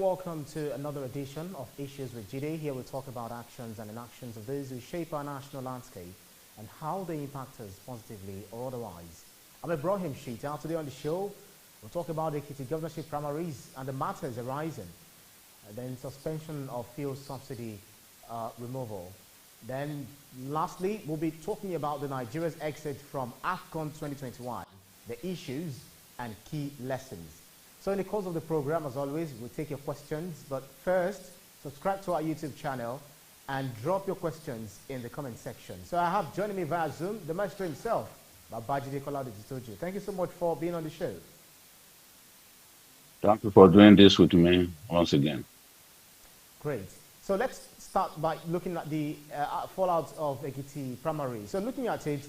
welcome to another edition of Issues with Jide. Here we talk about actions and inactions of those who shape our national landscape and how they impact us positively or otherwise. I'm Ibrahim Shita. Today on the show, we'll talk about the Ekiti Governorship Primaries and the matters arising. Then suspension of fuel subsidy removal. Then lastly, we'll be talking about the Nigeria's exit from AFCON 2021, the issues and key lessons. So in the course of the program, as always, we'll take your questions. But first, subscribe to our YouTube channel and drop your questions in the comment section. So I have joining me via Zoom, the maestro himself, Babajide Kolade-Otitoju. Thank you so much for being on the show. Thank you for doing this with me once again. Great. So let's start by looking at the fallout of Ekiti Primary. So looking at it,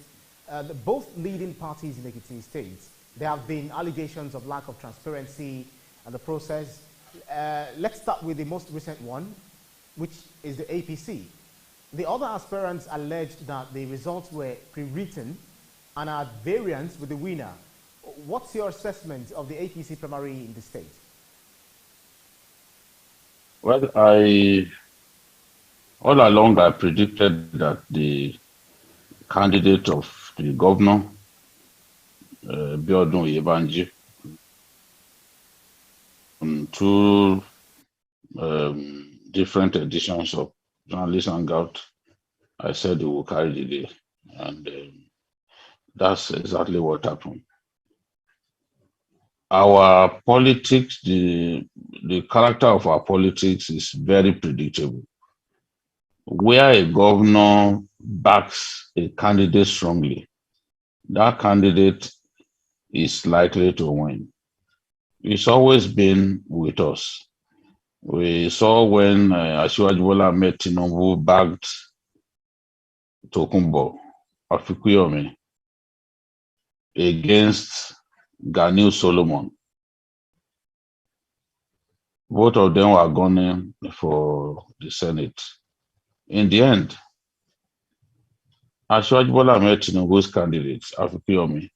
both leading parties in Ekiti State, there have been allegations of lack of transparency and the process. Let's start with the most recent one, which is the APC. The other aspirants alleged that the results were pre-written and are at variance with the winner. What's your assessment of the APC primary in the state? Well, all along I predicted that the candidate of the governor, Biodun Yebanji, two different editions of Journalist Hangout, I said he will carry the day, and that's exactly what happened. Our politics, the character of our politics is very predictable. Where a governor backs a candidate strongly, that candidate is likely to win. It's always been with us. We saw when Asiwaju Bola Ahmed Tinubu backed Tokunbo Afikuyome against Ganiu Solomon. Both of them were gunning for the Senate. In the end, Asiwaju Bola Ahmed Tinubu's candidate, Afikuyome,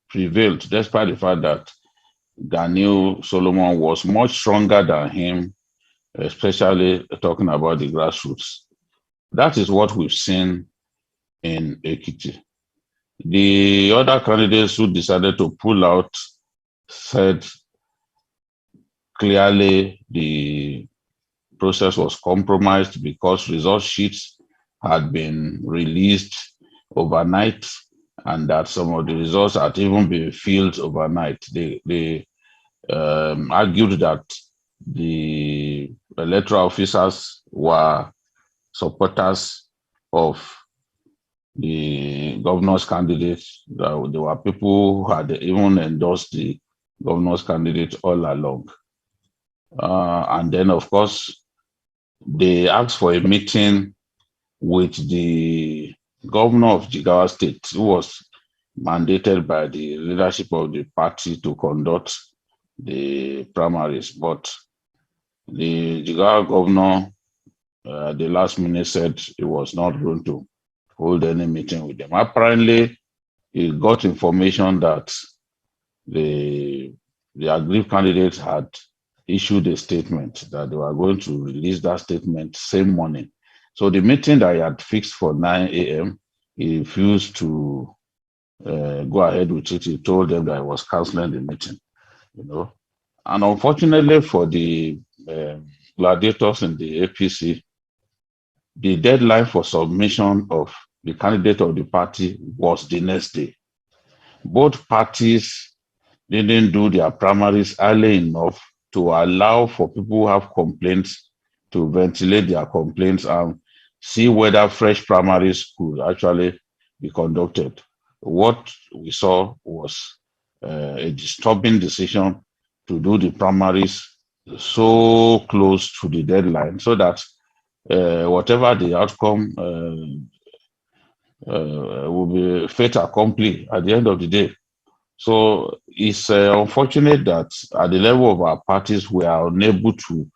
prevailed, despite the fact that Ganiu Solomon was much stronger than him, especially talking about the grassroots. That is what we've seen in Ekiti. The other candidates who decided to pull out said clearly the process was compromised because result sheets had been released overnight, and that some of the results had even been filled overnight. They argued that the electoral officers were supporters of the governor's candidate. There were people who had even endorsed the governor's candidate all along. And then, of course, they asked for a meeting with the governor of Jigawa State, who was mandated by the leadership of the party to conduct the primaries. But the Jigawa governor, the last minute, said he was not going to hold any meeting with them. Apparently, he got information that the aggrieved candidates had issued a statement that they were going to release that statement same morning. So the meeting that he had fixed for 9 a.m., he refused to go ahead with it. He told them that he was canceling the meeting, you know. And unfortunately for the gladiators in the APC, the deadline for submission of the candidate of the party was the next day. Both parties didn't do their primaries early enough to allow for people who have complaints to ventilate their complaints and see whether fresh primaries could actually be conducted. What we saw was a disturbing decision to do the primaries so close to the deadline, so that whatever the outcome will be fait accompli at the end of the day. So it's unfortunate that at the level of our parties, we are unable to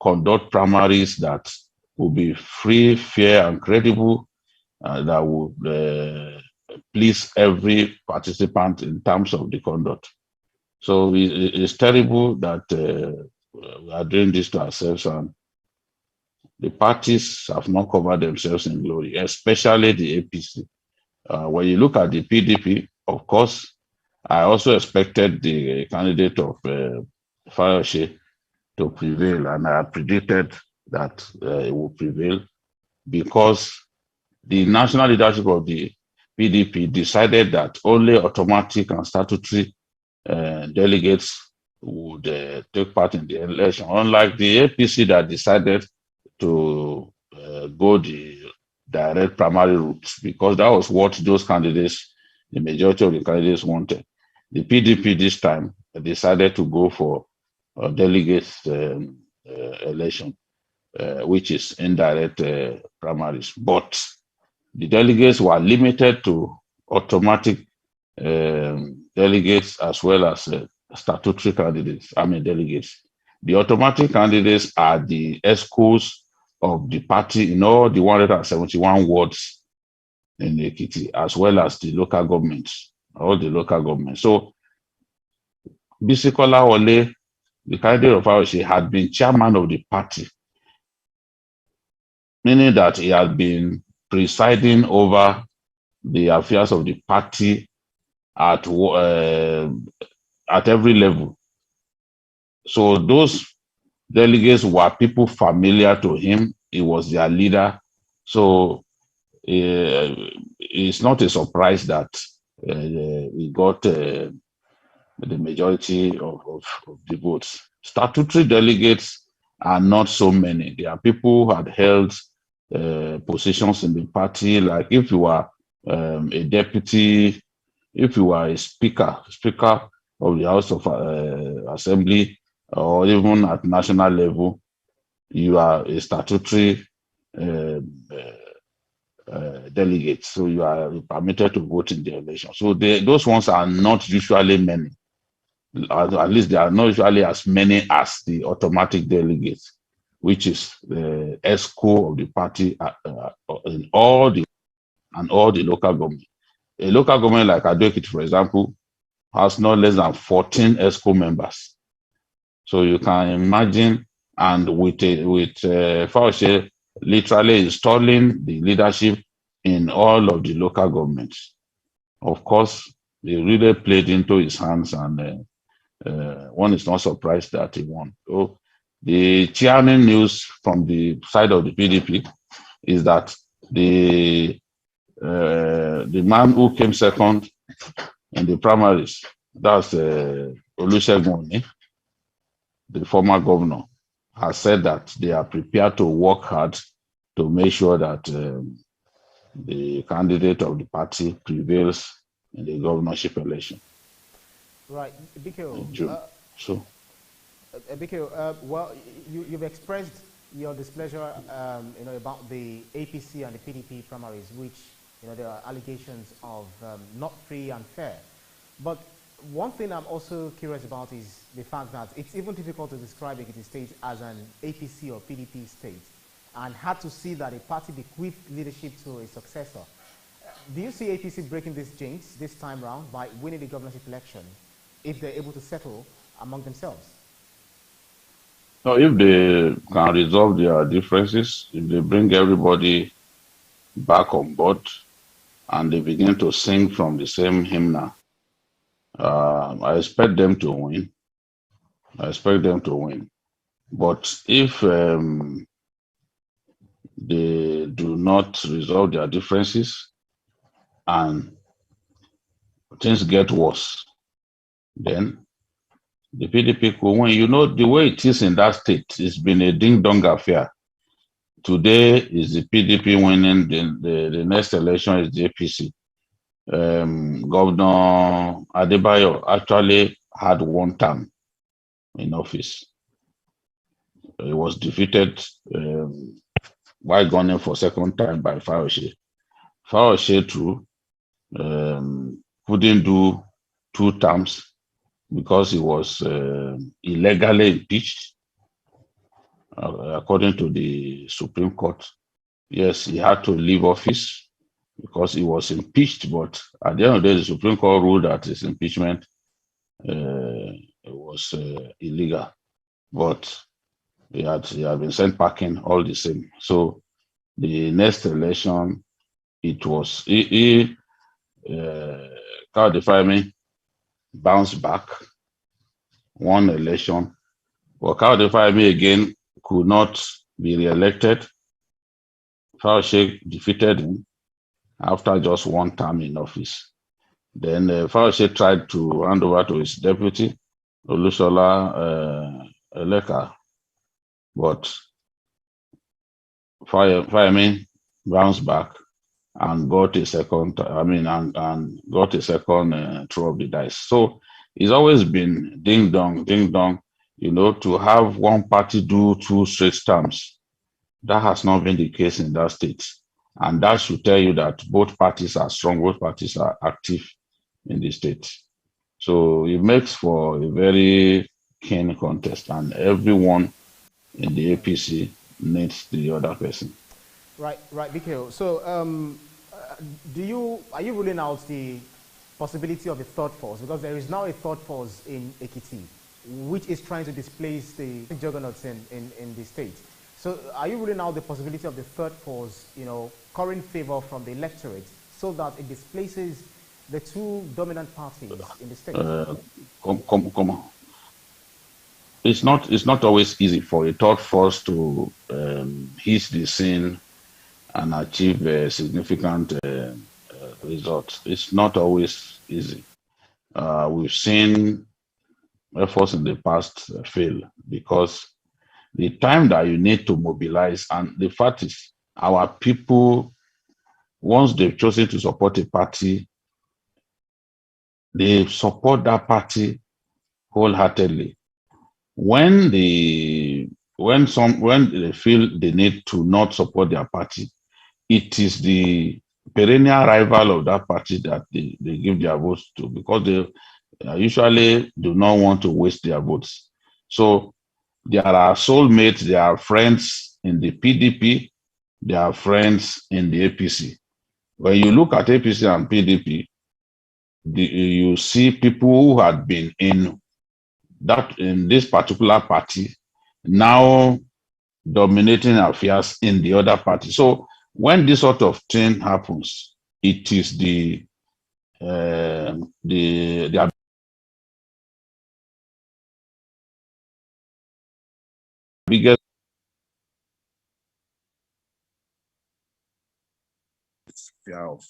conduct primaries that will be free, fair, and credible, that will please every participant in terms of the conduct. So it's terrible that we are doing this to ourselves, and the parties have not covered themselves in glory, especially the APC. When you look at the PDP, of course, I also expected the candidate of Fayose to prevail, and I predicted that it will prevail because the national leadership of the PDP decided that only automatic and statutory delegates would take part in the election, unlike the APC that decided to go the direct primary route, because that was what those candidates, the majority of the candidates, wanted. The PDP this time decided to go for a delegates election, which is indirect primaries. But the delegates were limited to automatic delegates as well as statutory candidates, delegates. The automatic candidates are the ESCOs of the party in all the 171 wards in Ekiti, as well as the local governments, all the local governments. So, Bisi Kolawole, the candidate of Fayose, had been chairman of the party, meaning that he had been presiding over the affairs of the party at every level. So those delegates were people familiar to him. He was their leader. So it's not a surprise that he got the majority of the votes. Statutory delegates are not so many. There are people who had held positions in the party, like if you are a deputy, if you are a speaker of the House of Assembly, or even at national level, you are a statutory delegate, so you are permitted to vote in the election. So those ones are not usually many. At least they are not usually as many as the automatic delegates, which is the ESCO of the party in all the local government. A local government like Ekiti, for example, has no less than 14 ESCO members. So you can imagine, and with Fayose literally installing the leadership in all of the local governments. Of course, they really played into his hands, and one is not surprised that he won. So the cheering news from the side of the PDP is that the man who came second in the primaries, that's Olusegun, the former governor, has said that they are prepared to work hard to make sure that the candidate of the party prevails in the governorship election. Right, Biko. Biko, well, you've expressed your displeasure, about the APC and the PDP primaries, which, there are allegations of not free and fair. But one thing I'm also curious about is the fact that it's even difficult to describe Ekiti State as an APC or PDP state, and had to see that a party bequeathed leadership to a successor. Do you see APC breaking this jinx this time around by winning the governorship election if they're able to settle among themselves? No, if they can resolve their differences, if they bring everybody back on board and they begin to sing from the same hymnal, I expect them to win. But if they do not resolve their differences and things get worse, then the PDP could win. The way it is in that state, it's been a ding-dong affair. Today is the PDP winning, the next election is the APC. Governor Adebayo actually had one term in office. He was defeated while gunning for second time by Fayose. Fayose too couldn't do 2 terms because he was illegally impeached, according to the Supreme Court. Yes, he had to leave office because he was impeached, but at the end of the day, the Supreme Court ruled that his impeachment was illegal. but he had been sent packing all the same. So the next election, it was Kawade bounced back, won election. But Kawade again could not be re-elected. Fauci defeated him after just one term in office. Then Fauci tried to hand over to his deputy, Olusola Eleka, but Fayemi bounced back and got a second, and got a second throw of the dice. So it's always been ding dong, to have one party do 2 straight terms. That has not been the case in that state. And that should tell you that both parties are strong, both parties are active in the state. So it makes for a very keen contest, and everyone in the APC needs the other person. Right, BKO. So, are you ruling out the possibility of a third force? Because there is now a third force in Ekiti, which is trying to displace the juggernauts in the state. So, are you ruling out the possibility of the third force, current favor from the electorate, so that it displaces the 2 dominant parties in the state? Come on. It's not always easy for a third force to hit the scene and achieve a significant results. It's not always easy. We've seen efforts in the past fail because the time that you need to mobilize, and the fact is, our people, once they've chosen to support a party, they support that party wholeheartedly. When they feel the need to not support their party, it is the perennial rival of that party that they give their votes to, because they usually do not want to waste their votes. So there are soulmates, there are friends in the PDP, there are friends in the APC. When you look at APC and PDP, you see people who had been in this particular party now dominating affairs in the other party. So when this sort of thing happens, it is the biggest fear of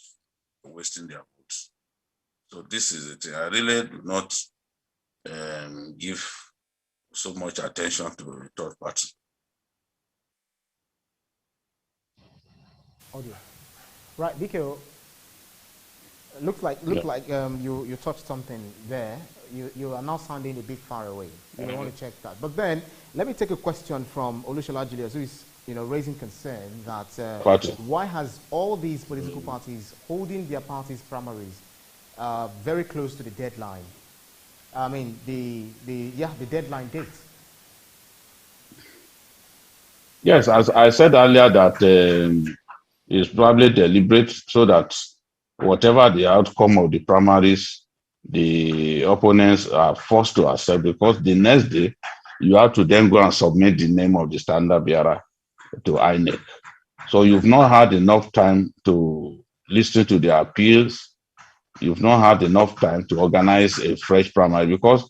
wasting their votes. So this is the thing. I really do not give so much attention to the third party. Audio. Right, BKO. Looks like you touched something there. You are now sounding a bit far away. You want to check that. But then let me take a question from Olusola Julius, who is raising concern that why has all these political parties holding their parties' primaries very close to the deadline? I mean the deadline date. Yes, as I said earlier, that it's probably deliberate so that whatever the outcome of the primaries, the opponents are forced to accept, because the next day you have to then go and submit the name of the standard bearer to INEC. So you've not had enough time to listen to the appeals. You've not had enough time to organize a fresh primary, because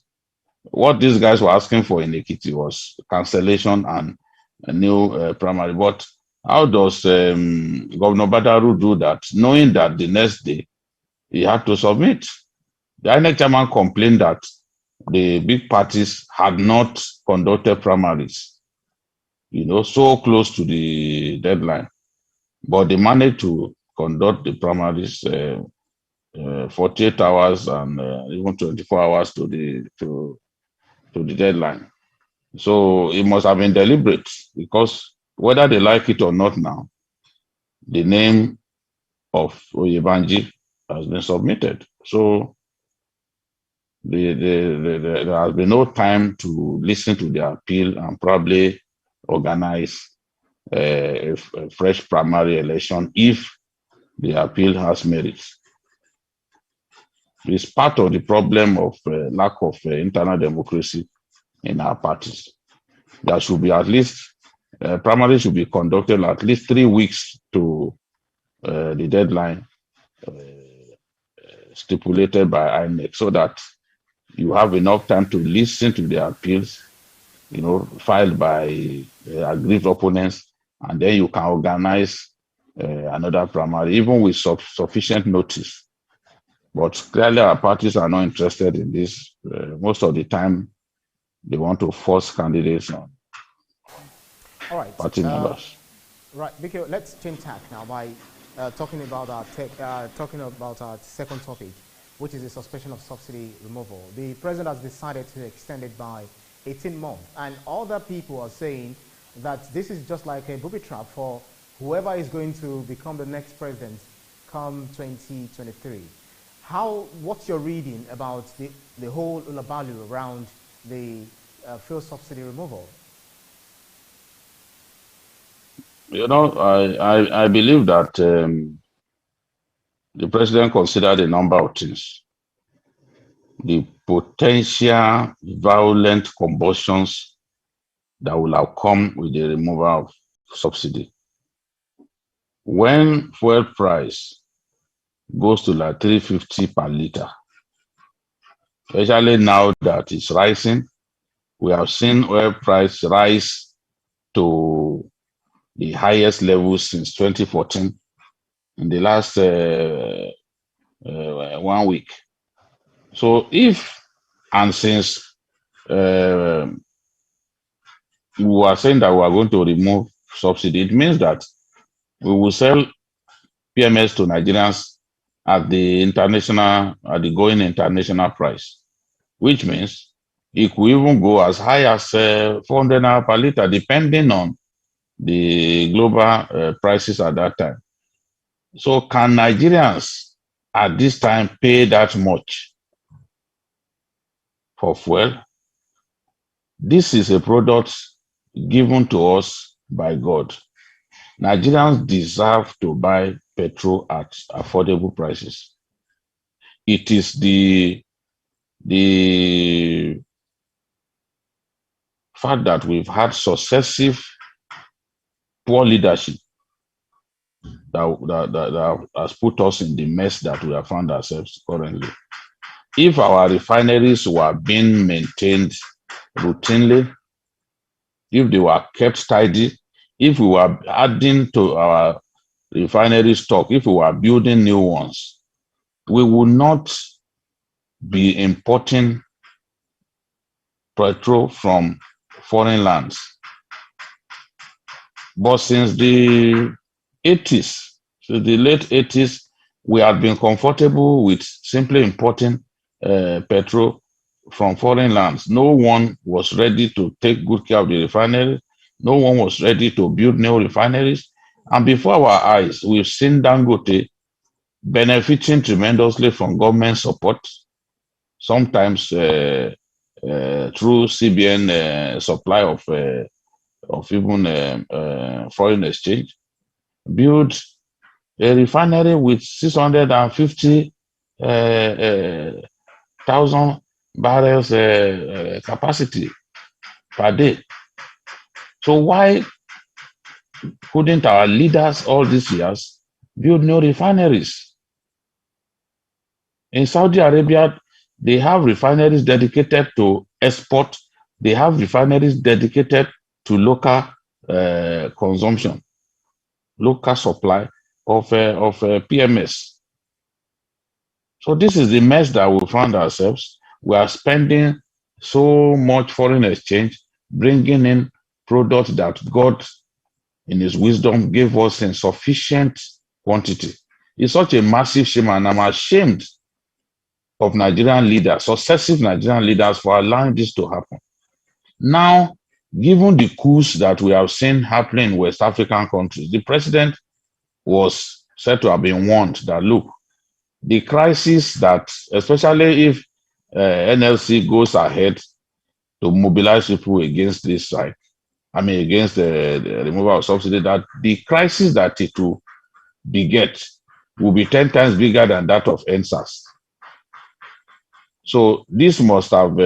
what these guys were asking for in Ekiti was cancellation and a new primary. But how does Governor Badaru do that, knowing that the next day he had to submit? The INEC chairman complained that the big parties had not conducted primaries, so close to the deadline. But they managed to conduct the primaries 48 hours and even 24 hours to the deadline. So it must have been deliberate, because whether they like it or not now, the name of Oyebanji has been submitted. So there has been no time to listen to the appeal and probably organize a fresh primary election if the appeal has merit. It's part of the problem of lack of internal democracy in our parties. there should be at least, primary should be conducted at least 3 weeks to the deadline stipulated by INEC, so that you have enough time to listen to the appeals, filed by aggrieved opponents, and then you can organize another primary, even with sufficient notice. But clearly, our parties are not interested in this. Most of the time, they want to force candidates on party members. Right, Biko, let's change tack now by talking about our second topic, which is the suspension of subsidy removal. The president has decided to extend it by 18 months, and other people are saying that this is just like a booby trap for whoever is going to become the next president come 2023. What's your reading about the whole ulabalu around the fuel subsidy removal? I believe that the president considered a number of things. The potential violent combustions that will have come with the removal of subsidy. When fuel price goes to like 350 per liter, especially now that it's rising, we have seen oil price rise to the highest level since 2014 in the last 1 week. So since we are saying that we are going to remove subsidy, it means that we will sell PMS to Nigerians at the going international price, which means it could even go as high as 400 naira per liter, depending on the global prices at that time. So can Nigerians at this time pay that much for fuel? This is a product given to us by God. Nigerians deserve to buy petrol at affordable prices. It is the fact that we've had successive poor leadership that has put us in the mess that we have found ourselves currently. If our refineries were being maintained routinely, if they were kept tidy, if we were adding to our refinery stock, if we were building new ones, we would not be importing petrol from foreign lands. But since the 80s, so the late 80s, we had been comfortable with simply importing petrol from foreign lands. No one was ready to take good care of the refinery. No one was ready to build new refineries. And before our eyes, we've seen Dangote benefiting tremendously from government support, sometimes through CBN supply of even foreign exchange, build a refinery with 650,000 barrels capacity per day. So why couldn't our leaders all these years build new refineries? In Saudi Arabia, they have refineries dedicated to export. They have refineries dedicated to local consumption, local supply of PMS. So this is the mess that we found ourselves. We are spending so much foreign exchange, bringing in products that God, in His wisdom, gave us in sufficient quantity. It's such a massive shame, and I'm ashamed of Nigerian leaders, successive Nigerian leaders, for allowing this to happen. Now, given the coups that we have seen happening in West African countries, the president was said to have been warned that, look, the crisis that, especially if NLC goes ahead to mobilize people against this side, against the removal of subsidy, that the crisis that it will beget will be 10 times bigger than that of NSAS. So this must have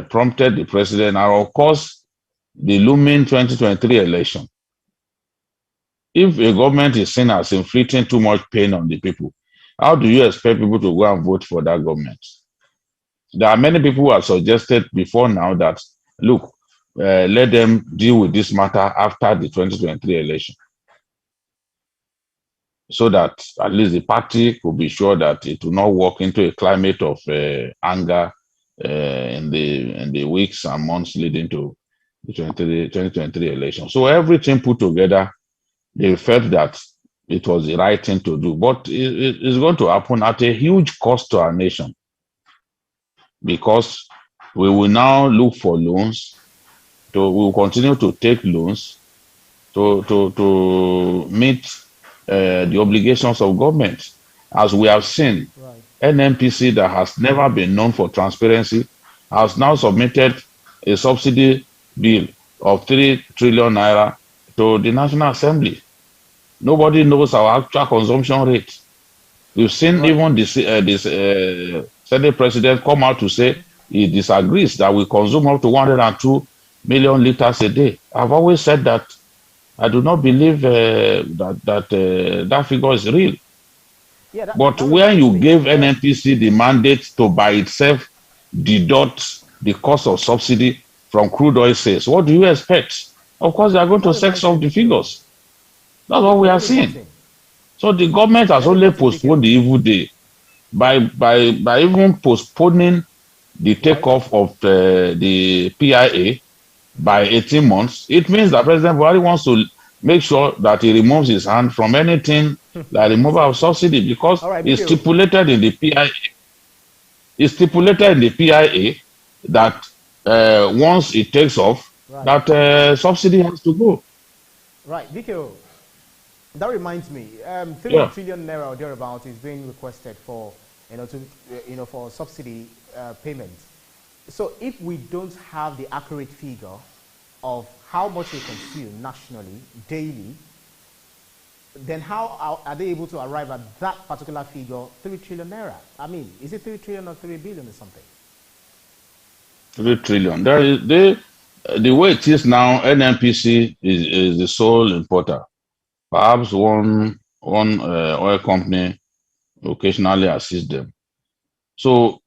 prompted the president. And of course, the looming 2023 election. If a government is seen as inflicting too much pain on the people, how do you expect people to go and vote for that government? There are many people who have suggested before now that, look, let them deal with this matter after the 2023 election, so that at least the party could be sure that it will not walk into a climate of anger in the weeks and months leading to the 2023 election. So everything put together, they felt that it was the right thing to do. But it's going to happen at a huge cost to our nation, because we will now look for loans. We will continue to take loans to meet the obligations of government. As we have seen, Right. NNPC, that has never been known for transparency, has now submitted a subsidy bill of 3 trillion naira to the National Assembly. Nobody knows our actual consumption rate. We've seen Right. even this Senate president come out to say he disagrees that we consume up to 102 million liters a day. I've always said that I do not believe that figure is real. Yeah, But that when reminds you me. give NNPC the mandate to by itself deduct the cost of subsidy from crude oil sales, what do you expect? Of course, they are going to That sex reminds me, off the BKO. figures. That's what we are Let me seeing. button. in. So the government has Let me only button, in, BKO. postponed the evil day by even postponing the Right. takeoff of the PIA by 18 months. It means that President Buhari wants to make sure that he removes his hand from anything like removal of subsidy, because All right, it's BKO. stipulated in the PIA. It's stipulated in the PIA that once it takes off, Right. that subsidy has to go. Right, BKO. That reminds me, 3 Yeah. trillion naira or thereabout is being requested for, for subsidy payment. So if we don't have the accurate figure of how much we consume nationally, daily, then how are they able to arrive at that particular figure, 3 trillion naira? I mean, is it 3 trillion or 3 billion or something? 3 trillion. The way it is now, NNPC is the sole importer. Perhaps one oil company occasionally assists them. So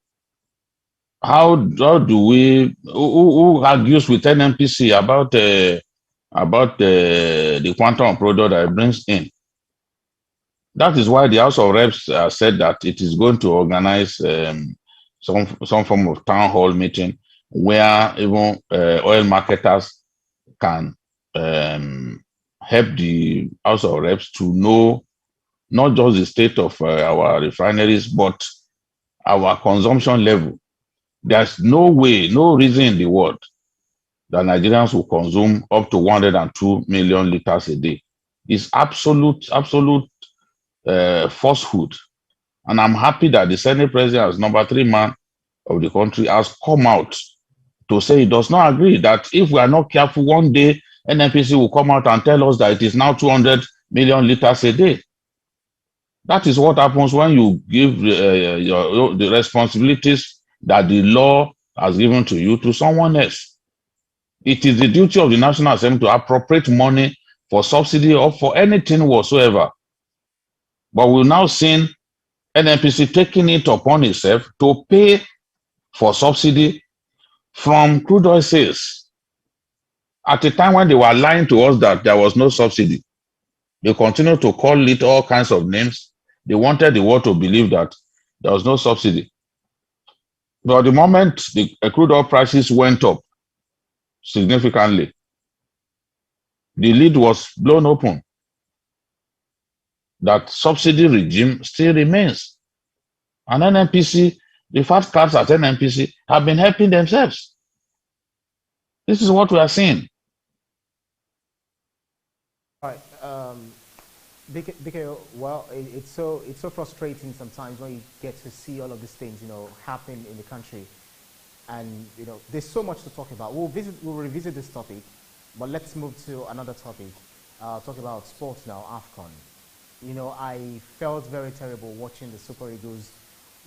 how do we, who argues with NNPC about the quantum of product that it brings in? That is why the House of Reps said that it is going to organize some form of town hall meeting where even oil marketers can help the House of Reps to know not just the state of our refineries, but our consumption level. There's no way, no reason in the world that Nigerians will consume up to 102 million liters a day. It's absolute falsehood. And I'm happy that the Senate president, as number 3 man of the country, has come out to say he does not agree, that if we are not careful, one day NNPC will come out and tell us that it is now 200 million liters a day. That is what happens when you give the responsibilities that the law has given to you to someone else. It is the duty of the National Assembly to appropriate money for subsidy or for anything whatsoever. But we've now seen NNPC taking it upon itself to pay for subsidy from crude oil sales at a time when they were lying to us that there was no subsidy. They continued to call it all kinds of names. They wanted the world to believe that there was no subsidy. But the moment the crude oil prices went up significantly, the lid was blown open. That subsidy regime still remains. And NNPC, the fat cats at NNPC have been helping themselves. This is what we are seeing. All right. Well, it's so frustrating sometimes when you get to see all of these things, happen in the country, and there's so much to talk about. We'll revisit this topic, but let's move to another topic. Talk about sports now, AFCON. I felt very terrible watching the Super Eagles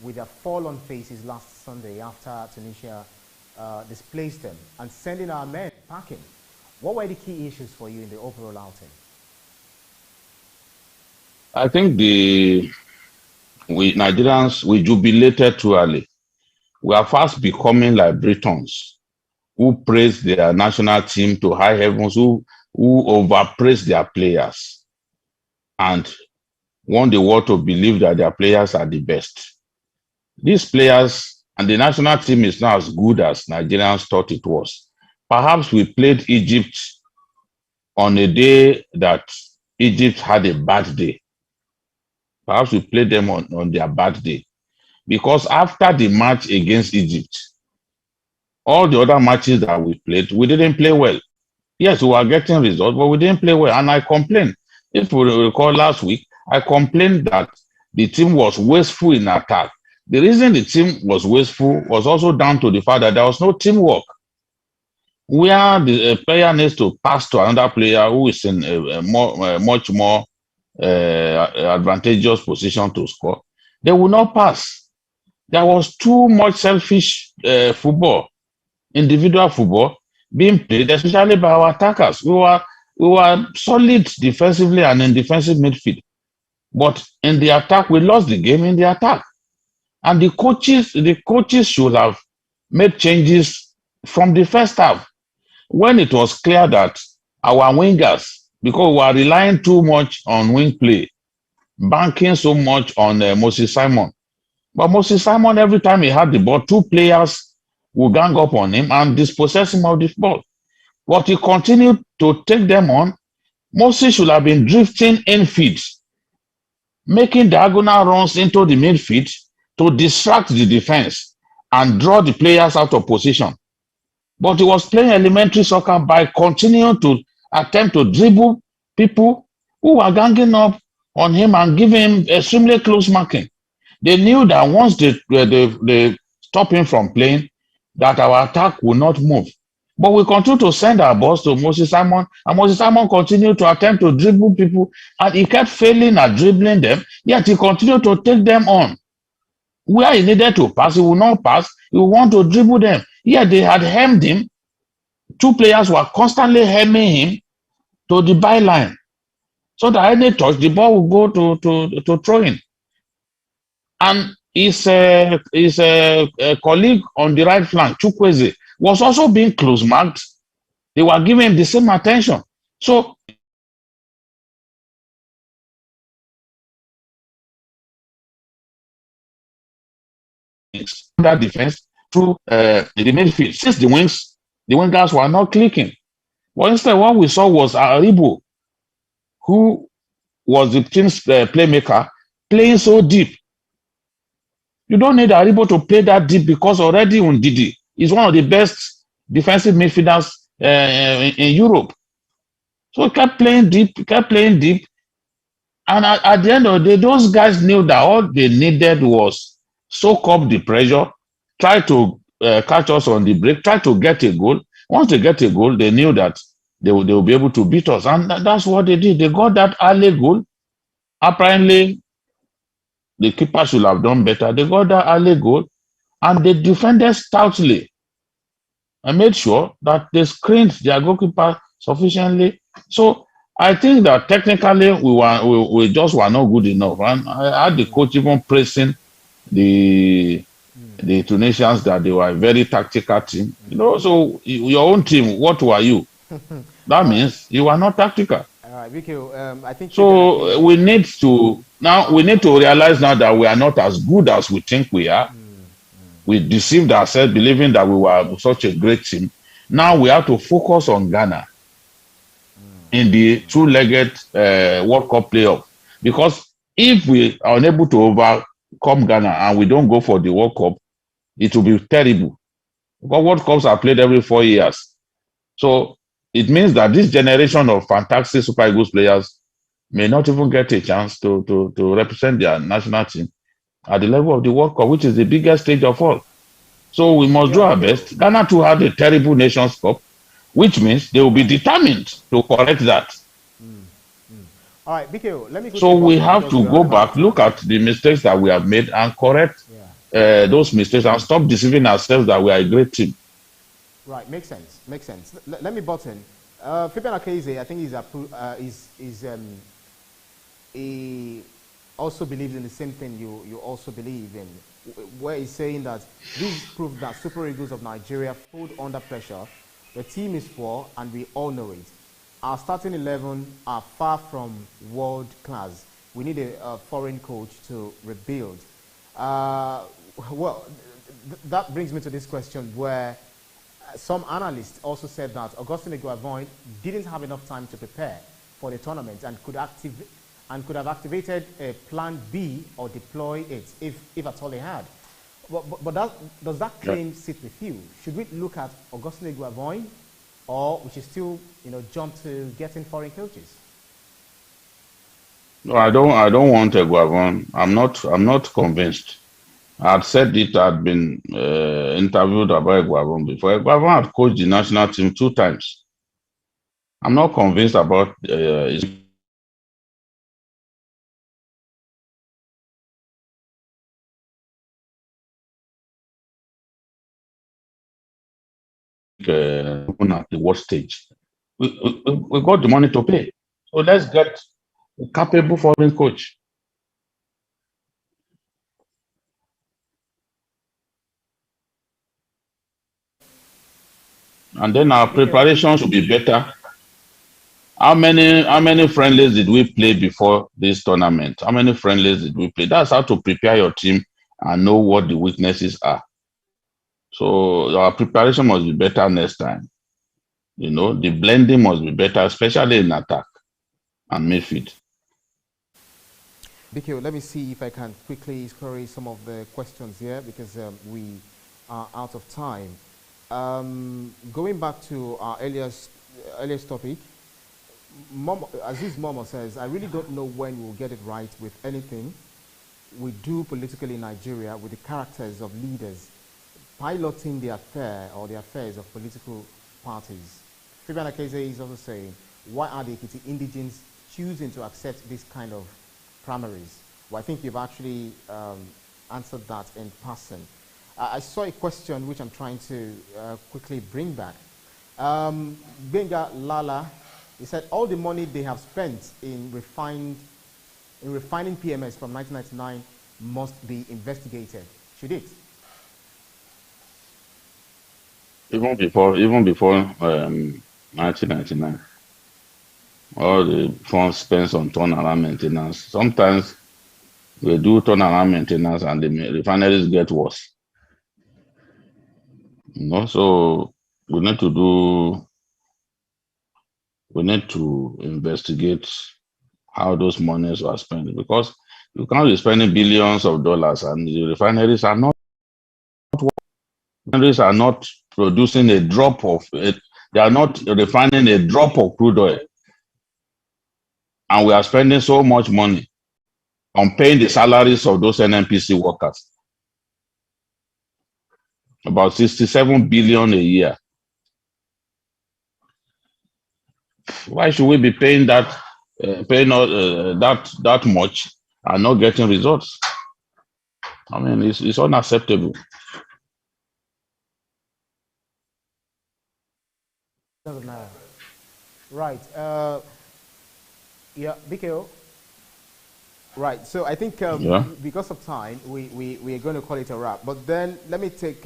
with their fall-on faces last Sunday after Tunisia displaced them and sending our men packing. What were the key issues for you in the overall outing? I think we Nigerians, we jubilated too early. We are fast becoming like Britons who praise their national team to high heavens, who overpraise their players and want the world to believe that their players are the best. These players and the national team is not as good as Nigerians thought it was. Perhaps we played Egypt on a day that Egypt had a bad day. Perhaps we played them on their bad day. Because after the match against Egypt, all the other matches that we played, we didn't play well. Yes, we were getting results, but we didn't play well. And I complained. If we recall last week, I complained that the team was wasteful in attack. The reason the team was wasteful was also down to the fact that there was no teamwork. Where the player needs to pass to another player who is in a much more advantageous position to score, they will not pass. There was too much selfish football, individual football being played, especially by our attackers. We were solid defensively and in defensive midfield. But in the attack, we lost the game in the attack. And the coaches should have made changes from the first half when it was clear that our wingers, because we are relying too much on wing play, banking so much on Moses Simon. But Moses Simon, every time he had the ball, two players would gang up on him and dispossess him of the ball. But he continued to take them on. Moses should have been drifting infield, making diagonal runs into the midfield to distract the defense and draw the players out of position. But he was playing elementary soccer by continuing to attempt to dribble people who were ganging up on him and giving him extremely close marking. They knew that once they stop him from playing, that our attack will not move. But we continue to send our balls to Moses Simon, and Moses Simon continued to attempt to dribble people, and he kept failing at dribbling them, yet he continued to take them on. Where he needed to pass, he will not pass. He will want to dribble them. Yet they had hemmed him. Two players were constantly hemming him to the byline. So that any touch, the ball will go to throw in. And his colleague on the right flank, Chukwueze, was also being close marked. They were giving him the same attention. So that defense through the midfield. Since the wingers were not clicking. But instead, what we saw was Aribo, who was the team's playmaker, playing so deep. You don't need Aribo to play that deep because already Ndidi is one of the best defensive midfielders in Europe. So he kept playing deep. And at the end of the day, those guys knew that all they needed was soak up the pressure, try to catch us on the break, try to get a goal. Once they get a goal, they knew that they will be able to beat us. And that's what they did. They got that early goal. Apparently, the keeper should have done better. They got that early goal, and they defended stoutly and made sure that they screened their goalkeeper sufficiently. So I think that technically we just were not good enough. And I had the coach even praising the Tunisians that they were a very tactical team. So your own team, what were you? That means you are not tactical. All right, Vicky, I think so. We need to realize now that we are not as good as we think we are. We deceived ourselves, believing that we were such a great team. Now we have to focus on Ghana in the two-legged World Cup playoff. Because if we are unable to overcome Ghana and we don't go for the World Cup, it will be terrible. Because World Cups are played every 4 years. So it means that this generation of fantastic Super Eagles players may not even get a chance to represent their national team at the level of the World Cup, which is the biggest stage of all. So we must do our best. Ghana too had a terrible Nations Cup, which means they will be determined to correct that. All right, Biko, let me. So we have to go back, look at the mistakes that we have made and correct those mistakes and stop deceiving ourselves that we are a great team. Right, makes sense. Let me butt in. Fabian Akeze, I think he also believes in the same thing you also believe in, where he's saying that this proves that Super Eagles of Nigeria fold under pressure. The team is poor, and we all know it. Our starting 11 are far from world class. We need a foreign coach to rebuild. That brings me to this question where some analysts also said that Augustine Iguavoin didn't have enough time to prepare for the tournament and could have activated a plan B or deploy it if at all he had. But does that claim sit with you? Should we look at Augustine Iguavoin, or we should still jump to getting foreign coaches? No, I don't want Iguavoin. I'm not convinced. I'd said it. I'd been interviewed about Iguavoin before. Iguavoin had coached the national team 2 times. I'm not convinced about his at the world stage. We got the money to pay. So let's get a capable foreign coach. And then our preparation should be better. How many friendlies did we play before this tournament? How many friendlies did we play? That's how to prepare your team and know what the weaknesses are. So our preparation must be better next time. The blending must be better, especially in attack and midfield. BK, let me see if I can quickly query some of the questions here because we are out of time. Going back to our earliest topic, Aziz Momo says, I really don't know when we'll get it right with anything we do politically in Nigeria with the characters of leaders piloting the affair or the affairs of political parties. Fabian Akeze is also saying, why are the Ekiti indigents choosing to accept this kind of primaries? Well, I think you've actually answered that in passing. I saw a question which I'm trying to quickly bring back. Benga Lala, he said all the money they have spent in refining PMS from 1999 must be investigated. Should it? Even before 1999, all the funds spent on turnaround maintenance. Sometimes we do turnaround maintenance and the refineries get worse. So we need to investigate how those monies were spent, because you can't be spending billions of dollars and the refineries are not producing a drop of it. They are not refining a drop of crude oil, and we are spending so much money on paying the salaries of those NNPC workers, about 67 billion a year. Why should we be paying that much and not getting results? I mean, it's unacceptable. Right. Yeah, BKO. Right. So I think because of time, we are going to call it a wrap. But then let me take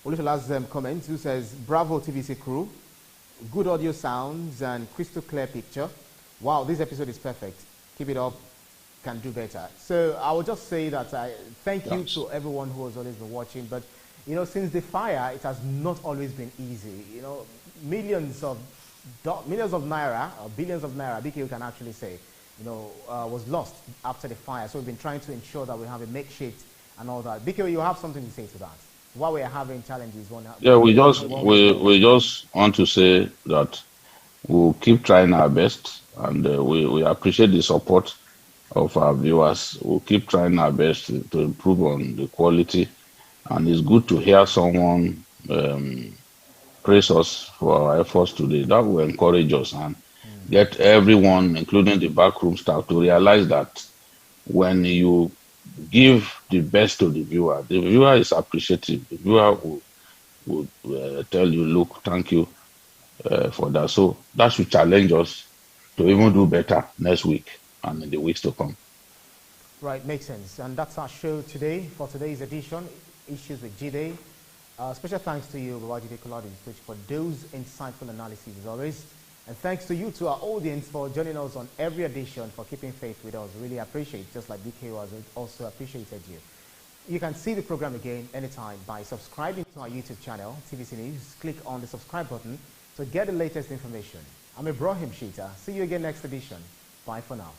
Olufala's comment, who says, bravo TVC crew. Good audio sounds and crystal clear picture. Wow, this episode is perfect. Keep it up. Can do better. So I will just say that I thank you to everyone who has always been watching. But since the fire, it has not always been easy. Millions of naira or billions of naira, BK can actually say, was lost after the fire. So we've been trying to ensure that we have a makeshift and all that. BK, you have something to say to that? While we are having challenges, we just want to say that we'll keep trying our best, and we appreciate the support of our viewers. We'll keep trying our best to improve on the quality, and it's good to hear someone praise us for our efforts today. That will encourage us and get everyone, including the backroom staff, to realize that when you give the best to the viewer is appreciative. The viewer will tell you, look, thank you. for that. So that should challenge us to even do better next week and in the weeks to come. Right, makes sense. And that's our show today for today's edition, Issues with Jide. Special thanks to you, Babajide Kolade-Otitoju, for those insightful analyses as always. And thanks to you, to our audience, for joining us on every edition, for keeping faith with us. Really appreciate, just like BK was also appreciated you. You can see the program again anytime by subscribing to our YouTube channel, TVC News. Click on the subscribe button to get the latest information. I'm Ibrahim Shita. See you again next edition. Bye for now.